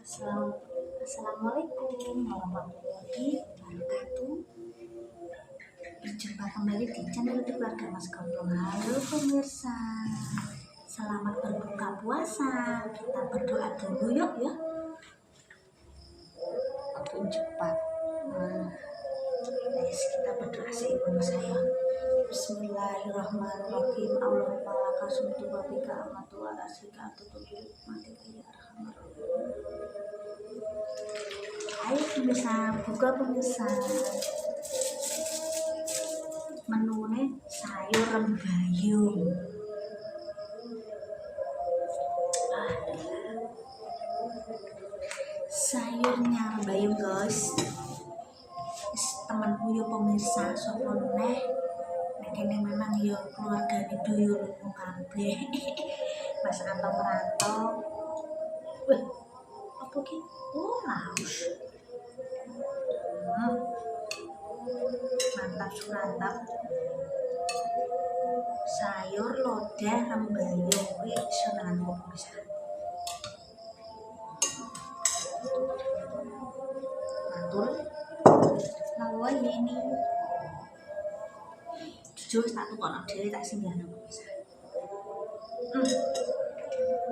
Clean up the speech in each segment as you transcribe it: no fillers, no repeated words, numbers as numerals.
Assalamualaikum warahmatullahi wabarakatuh. Berjumpa kembali di channel Keluarga Mas Gombrong. Halo pemirsa, selamat berbuka puasa. Kita berdoa dulu yuk ya. Waktu cepat. Kita berdoa seimbang saya. Bismillahirrahmanirrahim. Allahumma laka sumtu wa bika amatu wa asika atutubi matika ya arhamar rahimin. Ayo pemirsa, buka pemirsa. Menune sayur rembayung. Sayurnya rembayung guys. Temanku yo pemirsa sapa neh. Nek kene memang yo keluargane duyur kabeh. Mas Anto merantau. Wih, apa ki? Oh, laos. Mantap surantap. Sayur lodeh rembayung kuwi iso nang bisa. Mantul. Lawa ini. Jujur tak tukono dhewe tak singgahno bisa.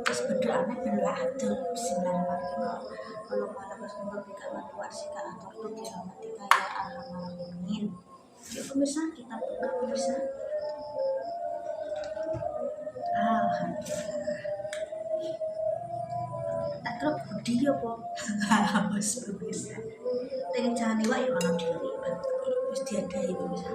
Terus berdoanya berdoa adil. Bismillahirrahmanirrahim. Allahumma laka sumtu bika amatu wa asika atutubi matika ya arhamar rahimin. Yuk pemirsa, kita buka pemirsa. Alhamdulillah. Tak kira budi ya po. Harus pemirsa. Tapi jangan iwak ya ono dhewe. Wis diadahi pemirsa.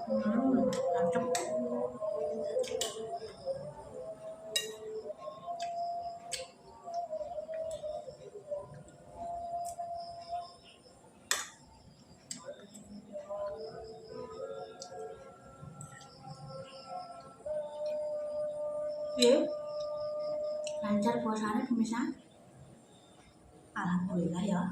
Mantap. Lancar puasanya pemirsa. Alhamdulillah ya.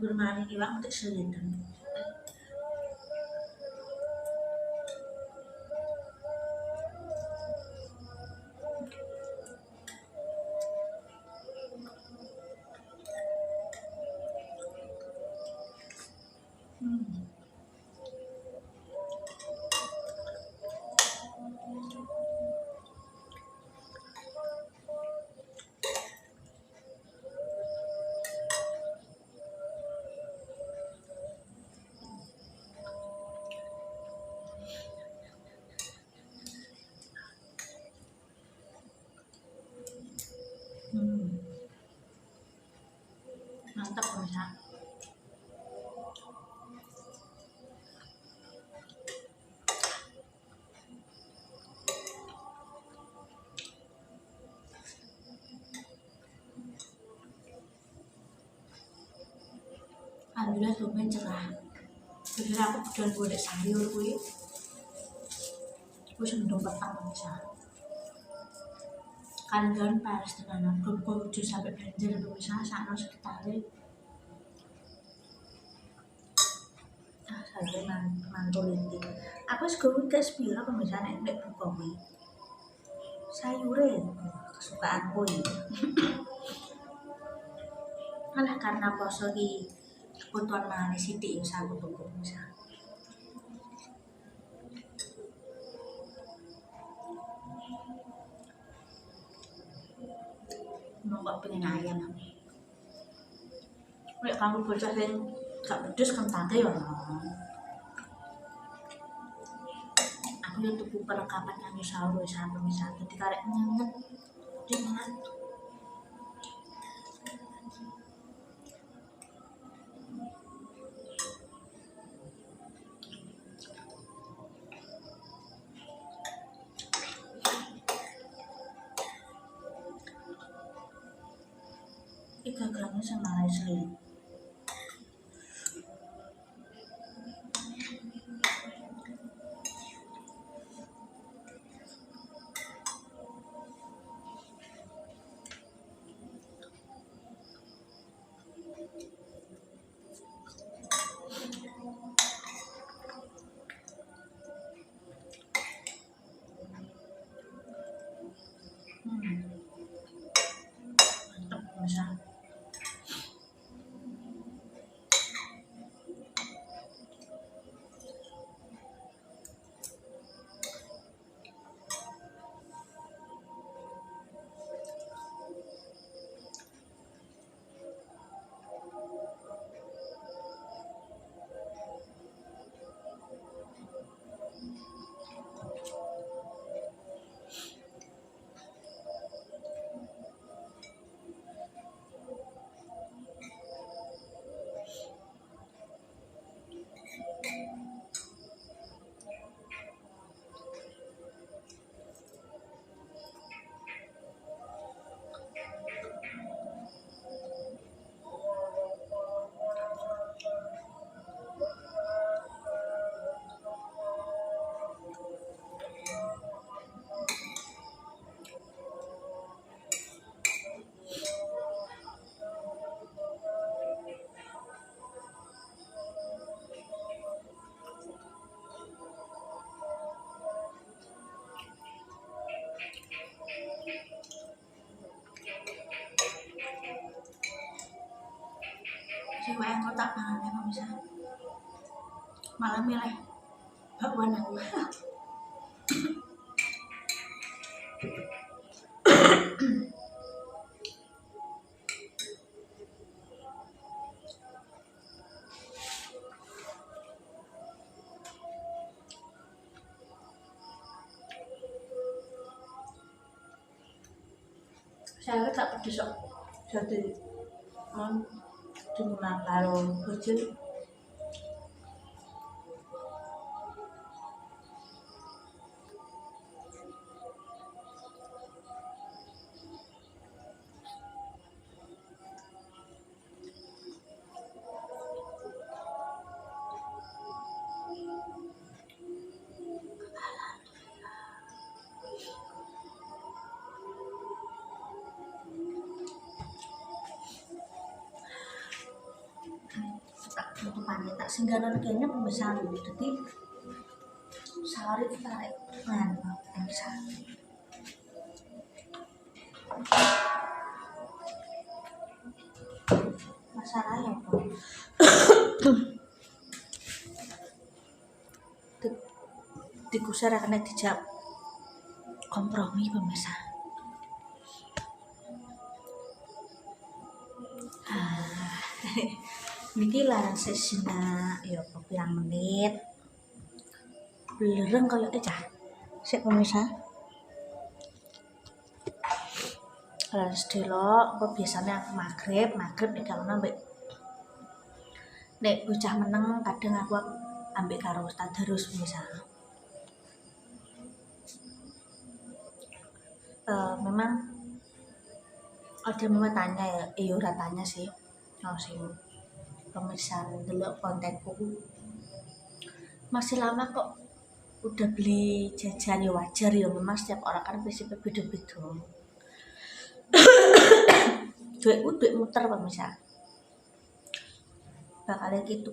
Bermain iwak untuk selendang. Mantap pemirsa. Alhamdulillah lumayan cerah. Jadi aku udah boleh sayur kuwi. Wis mendung petang pemirsa. Kan panas tenan, bojo sampai banjir pemirsa sakno sekitare. Saya mantul iki. Aku wis gowo gas pira pemirsa nek buka kuwi. Sayure kesukaanku iki. Alah karena poso iki kebutuhan manis sithik wis aku tuku pemirsa. Nggak pengen ayam. Nek kamu bocah sing gak pedes kentate ya. Aku yo tuku perlengkapan kanggo sahur wis pemirsa. Dadi karek nyenget. Jangan gagangnya sama asli. Mantap pemirsa. Siapa yang kotak pangannya pemirsa? Malah milih bakwan aku. Saya tak pedes kok. Jadi cuma kalau kecil tak tutupannya tak singgaran kayaknya pembesar jadi sehari tarik bisa masalahnya apa dikusar karena dijawab kompromi pemirsa. Niki larang sesina ya pirang menit. Belereng kaya cah. Sik pemirsa. Lah sedelok kok biasanya aku maghrib nek gak ono mbek nek bocah meneng kadang aku ambek karo Ustaz terus pemirsa. Memang ada mama tanya ya, ora tanya sih. Oh sih pemirsa delok kontenku masih lama kok udah beli jajan ya wajar ya, memang setiap orang kan prinsipnya beda-beda. duit muter pemirsa. Bakal gitu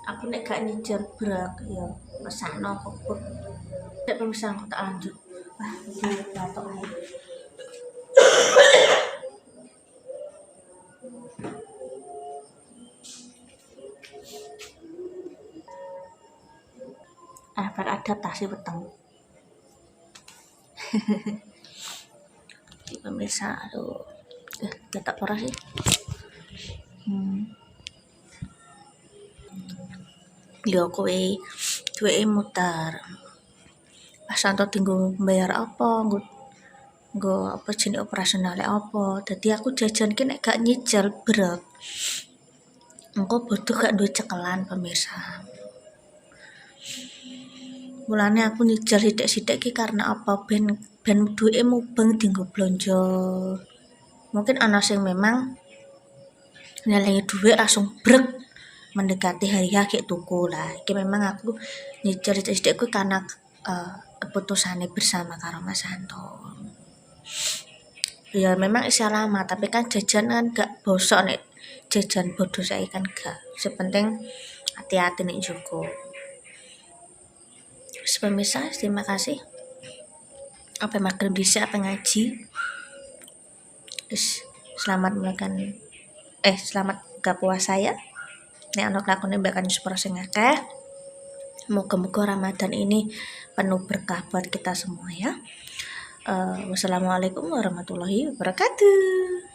aku nek gak nyicil berak ya mesakno kok. Nek pemirsa aku tak lanjut. Wah, iki batok ae. Beradaptasi peteng. Pemirsa, aduh, tak parah sih. Yo kowe duwe muter. Pas anto tinggal bayar apa, nggo apa jenis operasionalnya apa. Dadi aku jajan ki nek gak nyicil berat. Engko butuh gak duwe cekelan pemirsa. Mulane aku nyicil sithik-sithik ki karena apa ben ben duwike mubeng dienggo blonjo. Mungkin ana sing memang nyelengi duit langsung brek mendekati hari H kayak tuku lah. Iki memang aku nyicil sedikku karena keputusannya bersama karo Mas Anton. Ya memang isya lama, tapi kan jajan kan gak bosok nih. Jajan bodoh saya kan gak. Sepenting hati-hati nih Joko. Pemirsa, terima kasih. Apa magrib bisa apa ngaji. Terus selamat selamat buka puasa ya. Nek ana lakone mbak kan sepuro sing akeh. Moga-moga Ramadan ini penuh berkah buat kita semua ya. Wassalamualaikum warahmatullahi wabarakatuh.